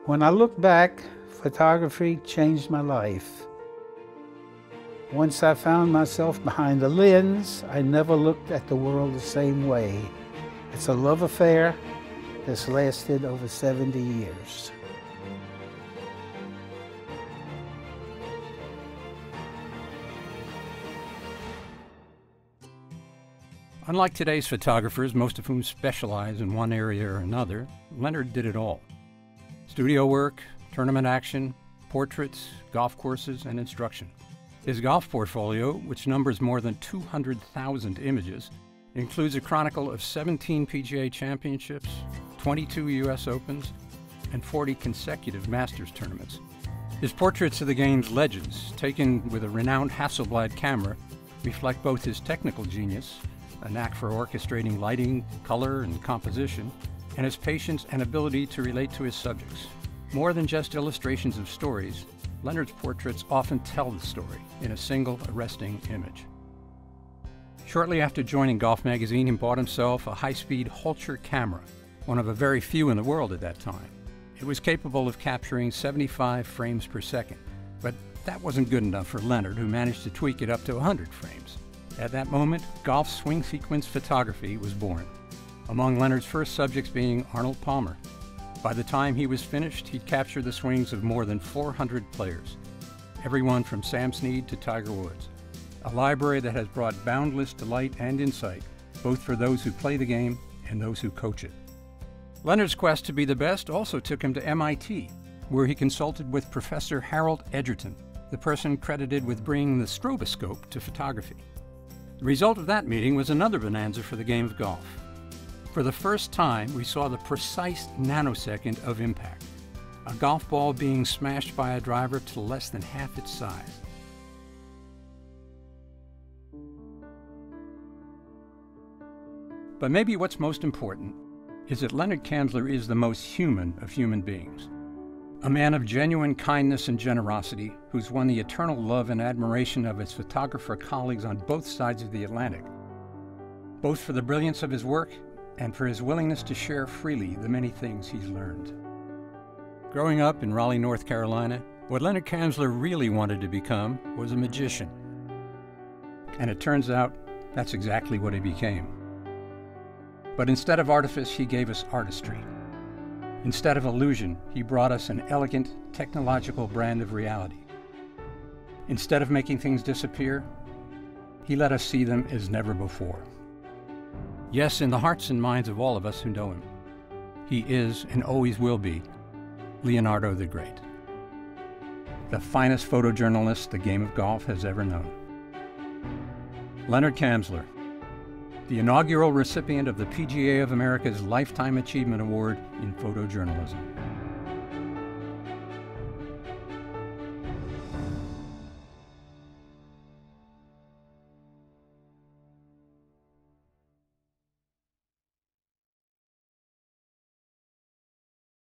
When I look back, photography changed my life. Once I found myself behind the lens, I never looked at the world the same way. It's a love affair that's lasted over 70 years. Unlike today's photographers, most of whom specialize in one area or another, Leonard did it all. Studio work, tournament action, portraits, golf courses, and instruction. His golf portfolio, which numbers more than 200,000 images, includes a chronicle of 17 PGA championships, 22 U.S. Opens, and 40 consecutive Masters tournaments. His portraits of the game's legends, taken with a renowned Hasselblad camera, reflect both his technical genius, a knack for orchestrating lighting, color, and composition, and his patience and ability to relate to his subjects. More than just illustrations of stories, Leonard's portraits often tell the story in a single arresting image. Shortly after joining Golf magazine, he bought himself a high-speed Holcher camera, one of a very few in the world at that time. It was capable of capturing 75 frames per second, but that wasn't good enough for Leonard, who managed to tweak it up to 100 frames. At that moment, golf swing sequence photography was born, among Leonard's first subjects being Arnold Palmer. By the time he was finished, he'd captured the swings of more than 400 players, everyone from Sam Snead to Tiger Woods. A library that has brought boundless delight and insight, both for those who play the game and those who coach it. Leonard's quest to be the best also took him to MIT, where he consulted with Professor Harold Edgerton, the person credited with bringing the stroboscope to photography. The result of that meeting was another bonanza for the game of golf. For the first time, we saw the precise nanosecond of impact, a golf ball being smashed by a driver to less than half its size. But maybe what's most important is that Leonard Kamsler is the most human of human beings. A man of genuine kindness and generosity who's won the eternal love and admiration of his photographer colleagues on both sides of the Atlantic, both for the brilliance of his work and for his willingness to share freely the many things he's learned. Growing up in Raleigh, North Carolina, what Leonard Kamsler really wanted to become was a magician. And it turns out that's exactly what he became. But instead of artifice, he gave us artistry. Instead of illusion, he brought us an elegant, technological brand of reality. Instead of making things disappear, he let us see them as never before. Yes, in the hearts and minds of all of us who know him, he is and always will be Leonardo the Great, the finest photojournalist the game of golf has ever known. Leonard Kamsler, the inaugural recipient of the PGA of America's Lifetime Achievement Award in Photojournalism.